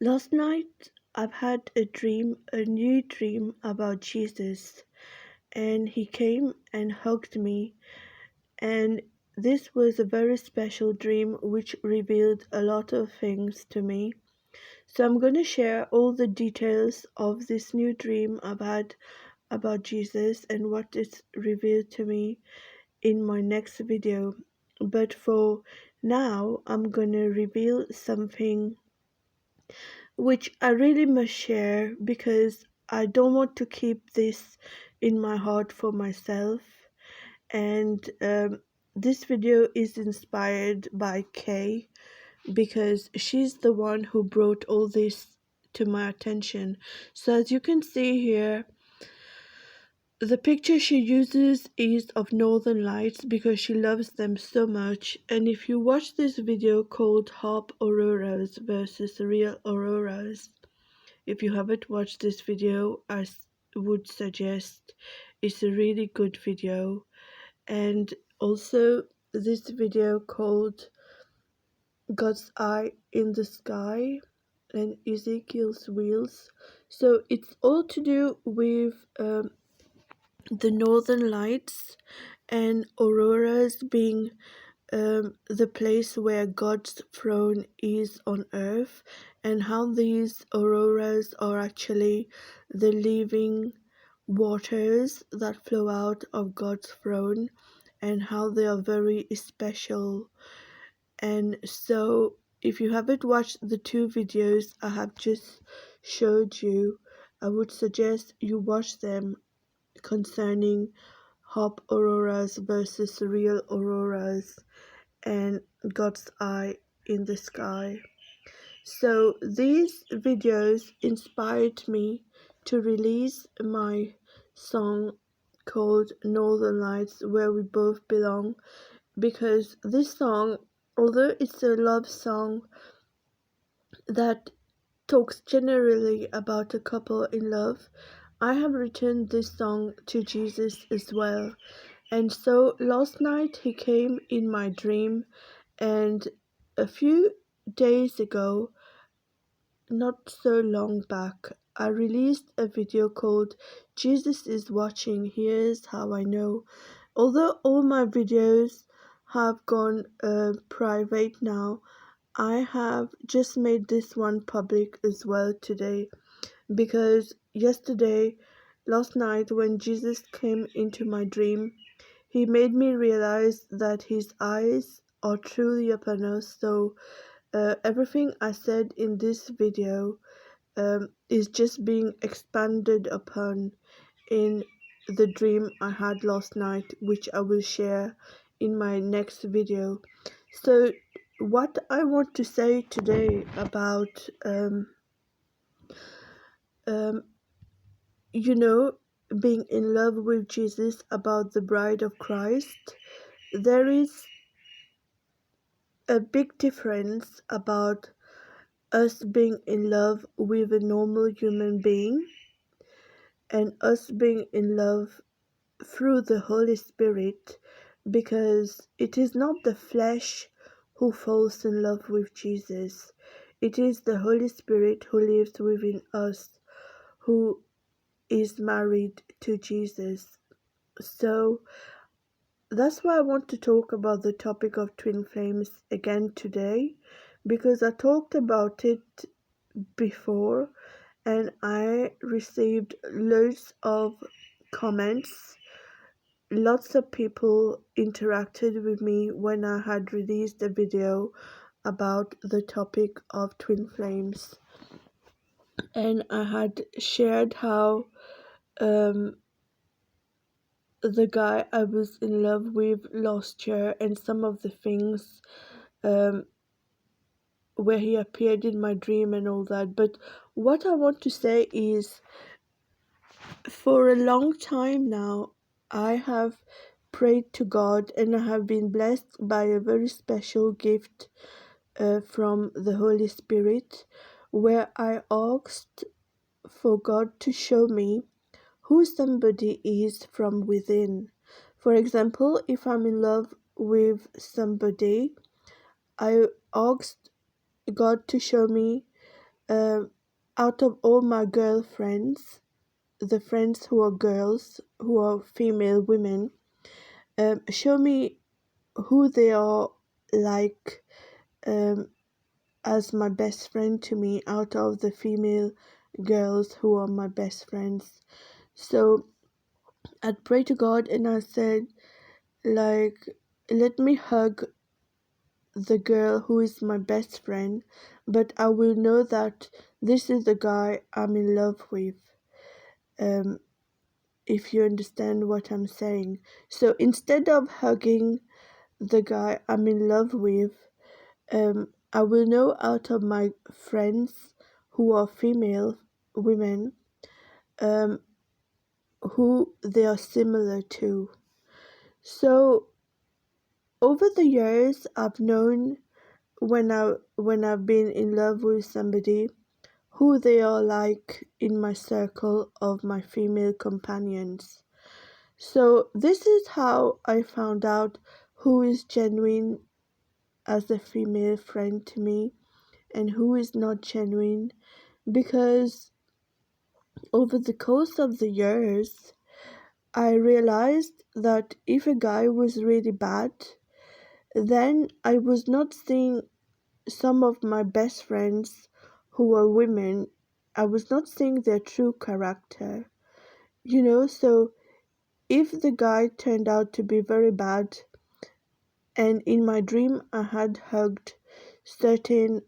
Last night I've had a new dream about Jesus, and he came and hugged me, and this was a very special dream which revealed a lot of things to me. So I'm going to share all the details of this new dream I've had about Jesus and what it's revealed to me in my next video. But for now, I'm going to reveal something which I really must share because I don't want to keep this in my heart for myself. And this video is inspired by Kay because she's the one who brought all this to my attention. So as you can see here, the picture she uses is of northern lights because she loves them so much. And if you watch this video called Harp Auroras versus Real Auroras, if you haven't watched this video, would suggest it's a really good video. And also this video called God's Eye in the Sky and Ezekiel's Wheels. So it's all to do with the northern lights and auroras being the place where God's throne is on earth, and how these auroras are actually the living waters that flow out of God's throne, and how they are very special. And so if you haven't watched the two videos I have just showed you, I would suggest you watch them concerning Hop auroras versus real auroras and God's Eye in the Sky. So these videos inspired me to release my song called Northern Lights, Where We Both Belong, because this song, although it's a love song that talks generally about a couple in love, I have written this song to Jesus as well. And so last night he came in my dream, and a few days ago, not so long back, I released a video called Jesus is Watching, Here's How I Know. Although all my videos have gone private now, I have just made this one public as well today, because last night when Jesus came into my dream, he made me realize that his eyes are truly upon us. So everything I said in this video is just being expanded upon in the dream I had last night, which I will share in my next video. So what I want to say today about um, being in love with Jesus, about the bride of Christ, there is a big difference about us being in love with a normal human being and us being in love through the Holy Spirit, because it is not the flesh who falls in love with Jesus. It is the Holy Spirit who lives within us, who is married to Jesus. So that's why I want to talk about the topic of twin flames again today, because I talked about it before and I received loads of comments. Lots of people interacted with me when I had released a video about the topic of twin flames, and I had shared how the guy I was in love with last year and some of the things um, where he appeared in my dream and all that. But what I want to say is, for a long time now, I have prayed to God and I have been blessed by a very special gift from the Holy Spirit, where I asked for God to show me who somebody is from within. For example, if I'm in love with somebody, I asked God to show me Um, Out of all my girlfriends, the friends who are girls, who are female women, show me who they are like um, as my best friend to me out of the female girls who are my best friends. So I'd pray to God and I said, like, let me hug the girl who is my best friend, but I will know that this is the guy I'm in love with. Um, if you understand what I'm saying. So instead of hugging the guy I'm in love with, I will know out of my friends who are female women, um, who they are similar to. So over the years, I've known when I've been in love with somebody who they are like in my circle of my female companions. So this is how I found out who is genuine as a female friend to me and who is not genuine, because over the course of the years I realized that if a guy was really bad, then I was not seeing some of my best friends who were women, I was not seeing their true character. So if the guy turned out to be very bad, and in my dream I had hugged certain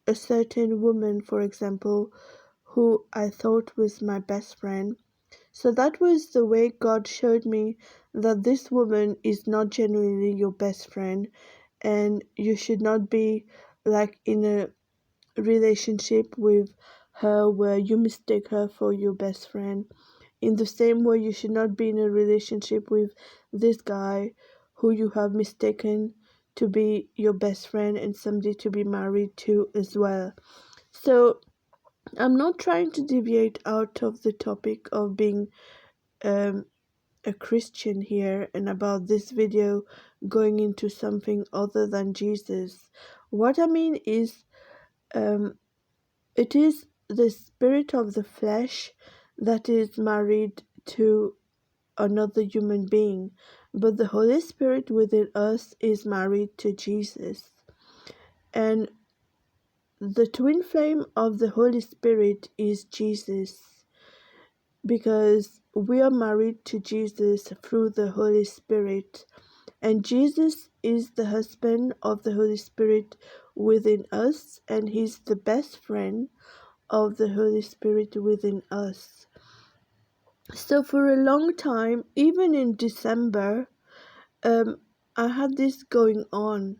a certain woman, for example, who I thought was my best friend. So that was the way God showed me that this woman is not genuinely your best friend, and you should not be like in a relationship with her where you mistake her for your best friend. In the same way, you should not be in a relationship with this guy who you have mistaken to be your best friend and somebody to be married to as well. So, I'm not trying to deviate out of the topic of being um, a Christian here and about this video going into something other than Jesus. What I mean is, um, it is the spirit of the flesh that is married to another human being, but the Holy Spirit within us is married to Jesus. And the twin flame of the Holy Spirit is Jesus, because we are married to Jesus through the Holy Spirit. And Jesus is the husband of the Holy Spirit within us, and He's the best friend of the Holy Spirit within us. So for a long time, even in December, um, I had this going on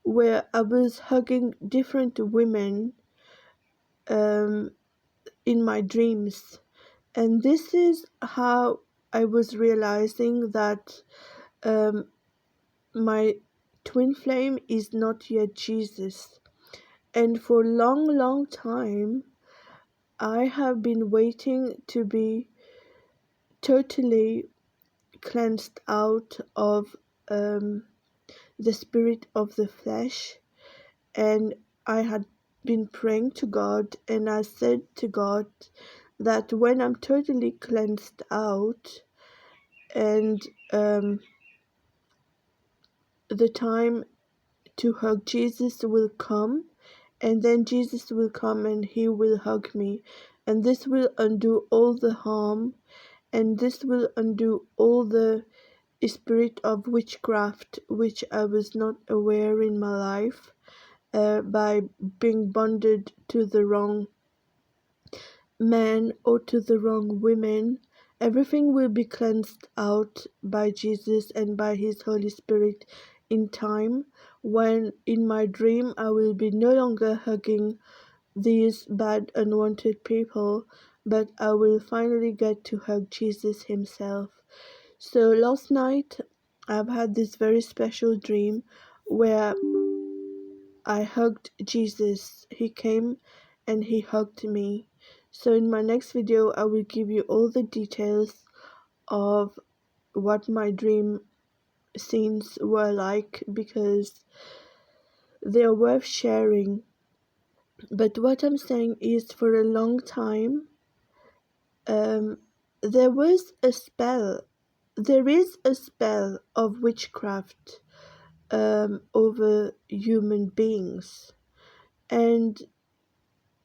where I was hugging different women um, in my dreams. And this is how I was realizing that um, my twin flame is not yet Jesus. And for a long, long time, I have been waiting to be totally cleansed out of the spirit of the flesh. And I had been praying to God, and I said to God that when I'm totally cleansed out and the time to hug Jesus will come, and then Jesus will come and He will hug me, and this will undo all the harm, and this will undo all the spirit of witchcraft which I was not aware in my life, by being bonded to the wrong man or to the wrong women. Everything will be cleansed out by Jesus and by His Holy Spirit in time, when in my dream I will be no longer hugging these bad unwanted people, but I will finally get to hug Jesus Himself. So last night I've had this very special dream where I hugged Jesus. He came and He hugged me. So in my next video I will give you all the details of what my dream scenes were like, because they are worth sharing. But what I'm saying is, for a long time, um, there was a spell. There is a spell of witchcraft over human beings. And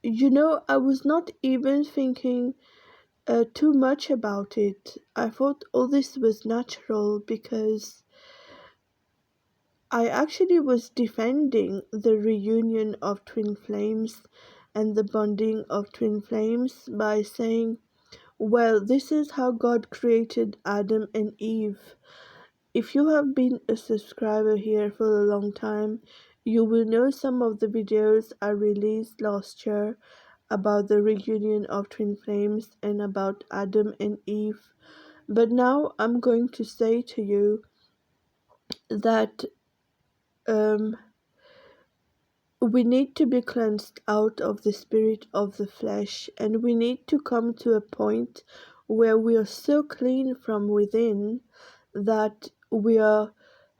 I was not even thinking too much about it. I thought all this was natural because I actually was defending the reunion of twin flames and the bonding of twin flames by saying, well, this is how God created Adam and Eve. If you have been a subscriber here for a long time, you will know some of the videos I released last year about the reunion of twin flames and about Adam and Eve. But now I'm going to say to you that um, we need to be cleansed out of the spirit of the flesh, and we need to come to a point where we are so clean from within that we are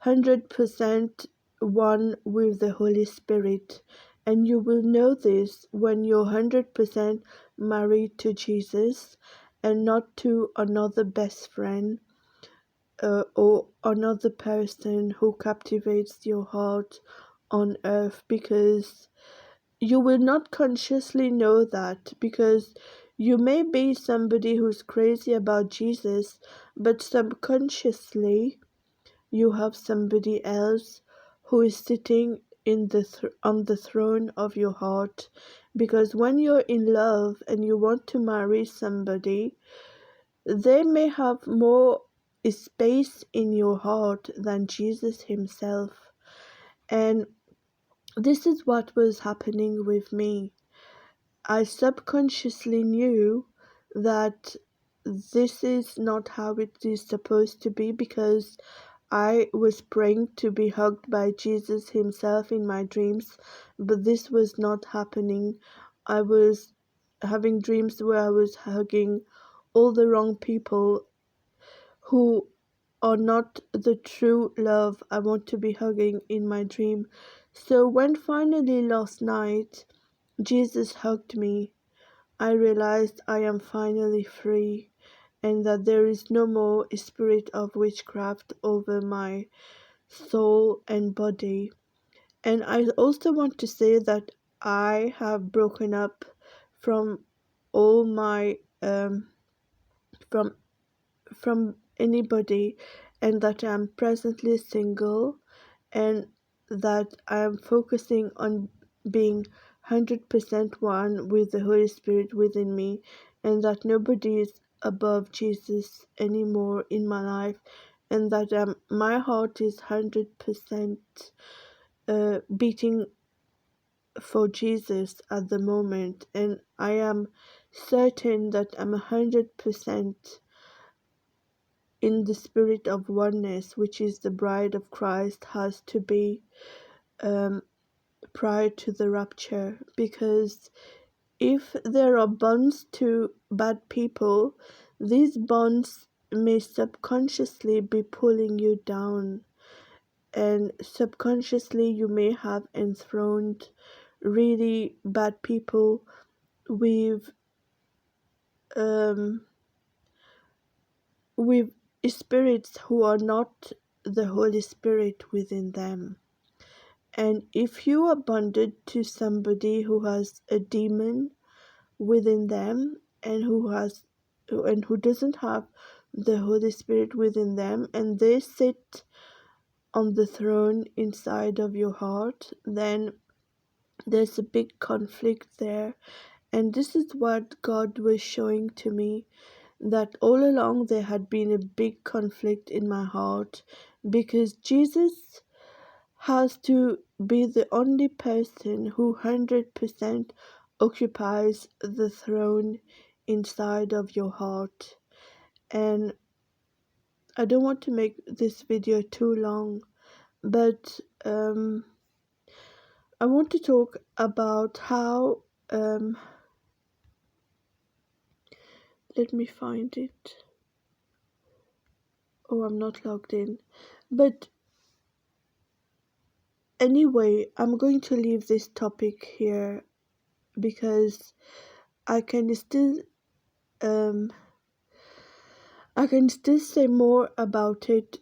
100% one with the Holy Spirit. And you will know this when you're 100% married to Jesus and not to another best friend or another person who captivates your heart on earth, because you will not consciously know that, because you may be somebody who's crazy about Jesus, but subconsciously you have somebody else who is sitting on the throne of your heart. Because when you're in love and you want to marry somebody, they may have more space in your heart than Jesus himself. And this is what was happening with me. I subconsciously knew that this is not how it is supposed to be, because I was praying to be hugged by Jesus himself in my dreams, but this was not happening. I was having dreams where I was hugging all the wrong people who are not the true love I want to be hugging in my dream. So when finally last night Jesus hugged me, I realized I am finally free, and that there is no more spirit of witchcraft over my soul and body. And I also want to say that I have broken up from all my from anybody, and that I'm presently single, and that I'm focusing on being 100% one with the Holy Spirit within me, and that nobody is above Jesus anymore in my life, and that my heart is 100% beating for Jesus at the moment, and I am certain that I'm 100% in the spirit of oneness, which is the bride of Christ has to be um, prior to the rapture. Because if there are bonds to bad people, these bonds may subconsciously be pulling you down, and subconsciously you may have enthroned really bad people with um, with spirits who are not the Holy Spirit within them. And if you are bonded to somebody who has a demon within them, and who doesn't have the Holy Spirit within them, and they sit on the throne inside of your heart, then there's a big conflict there. And this is what God was showing to me, that all along there had been a big conflict in my heart, because Jesus has to be the only person who 100% occupies the throne inside of your heart. And I don't want to make this video too long, but I want to talk about how let me find it. Oh, I'm not logged in. But anyway, I'm going to leave this topic here because I can still um I can still say more about it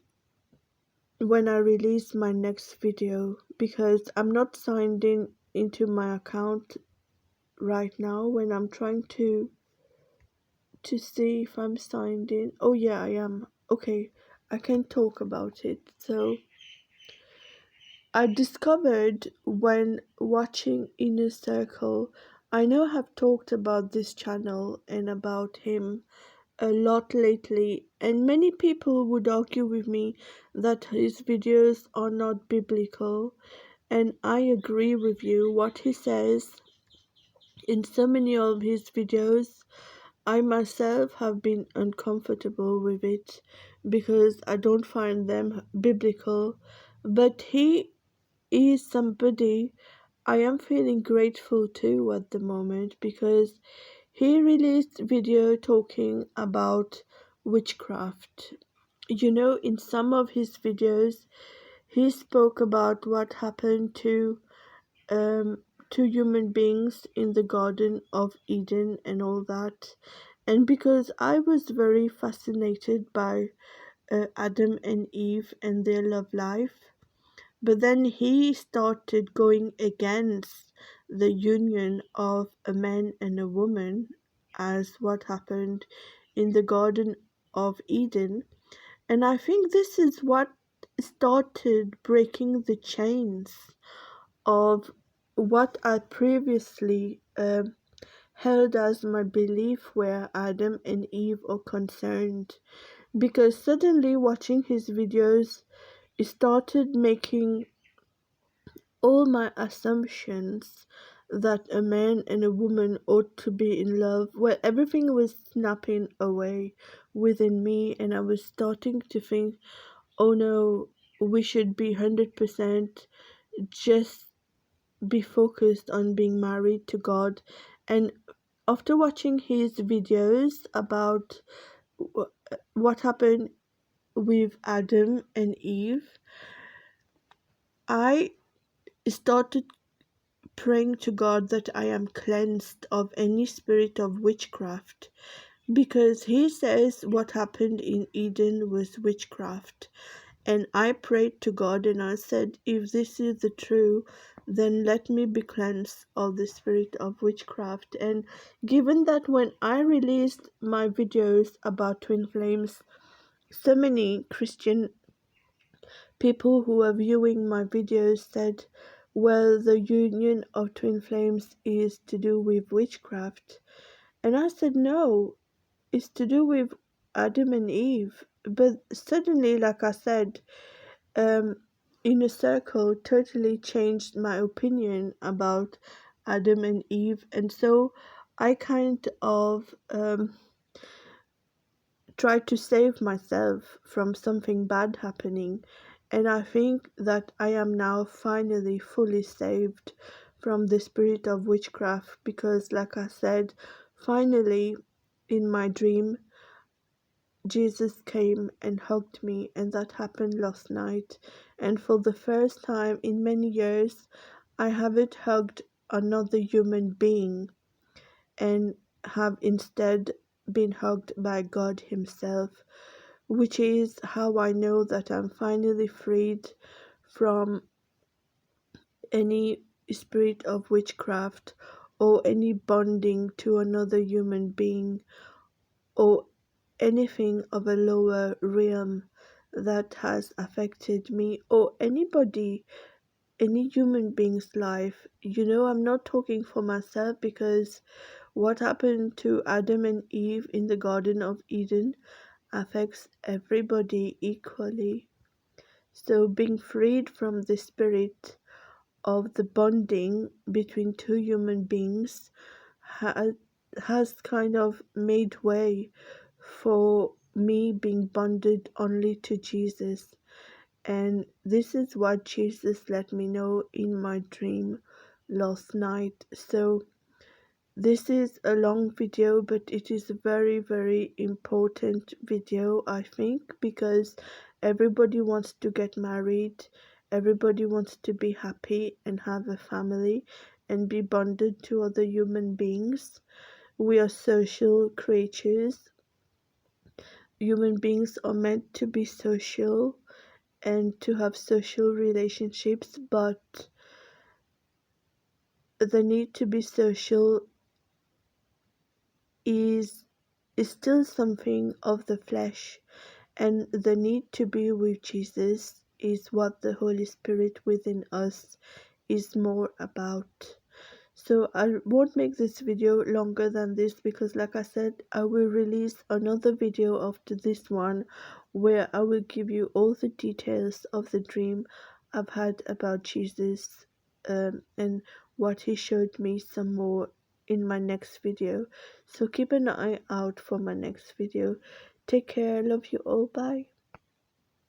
when I release my next video, because I'm not signed in into my account right now when I'm trying to see if I'm signed in. Oh yeah, I am. Okay, I can talk about it. So I discovered when watching Inner Circle, I know I have talked about this channel and about him a lot lately, and many people would argue with me that his videos are not biblical, and I agree with you. What he says in so many of his videos, I myself have been uncomfortable with it because I don't find them biblical, but he is somebody I am feeling grateful to at the moment, because he released video talking about witchcraft. You know, in some of his videos, he spoke about what happened um, to human beings in the Garden of Eden and all that. And because I was very fascinated by Adam and Eve and their love life, but then he started going against the union of a man and a woman, as what happened in the Garden of Eden. And I think this is what started breaking the chains of what I previously held as my belief where Adam and Eve are concerned. Because suddenly watching his videos, it started making all my assumptions that a man and a woman ought to be in love, well, everything was snapping away within me, and I was starting to think, oh no, we should be 100% just be focused on being married to God. And after watching his videos about what happened with Adam and Eve, I started praying to God that I am cleansed of any spirit of witchcraft, because He says what happened in Eden was witchcraft. And I prayed to God and I said, if this is the true, then let me be cleansed of the spirit of witchcraft. And given that when I released my videos about twin flames, so many Christian people who were viewing my videos said, well, the union of twin flames is to do with witchcraft. And I said, no, it's to do with Adam and Eve. But suddenly, like I said, um, Inner Circle totally changed my opinion about Adam and Eve. And so I kind of try to save myself from something bad happening. And I think that I am now finally fully saved from the spirit of witchcraft, because, like I said, finally in my dream, Jesus came and hugged me, and that happened last night. And for the first time in many years, I haven't hugged another human being and have instead been hugged by God Himself, which is how I know that I'm finally freed from any spirit of witchcraft or any bonding to another human being or anything of a lower realm that has affected me or anybody, any human being's life. You know, I'm not talking for myself, because what happened to Adam and Eve in the Garden of Eden affects everybody equally. So, being freed from the spirit of the bonding between two human beings has, has kind of made way for me being bonded only to Jesus. And this is what Jesus let me know in my dream last night. So, this is a long video, but it is a very, very important video, I think, because everybody wants to get married, everybody wants to be happy and have a family, and be bonded to other human beings. We are social creatures. Human beings are meant to be social and to have social relationships, but the need to be social is is still something of the flesh, and the need to be with Jesus is what the Holy Spirit within us is more about. So I won't make this video longer than this because, like I said, I will release another video after this one where I will give you all the details of the dream I've had about Jesus, and what he showed me some more in my next video. So keep an eye out for my next video. Take care. Love you all. Bye.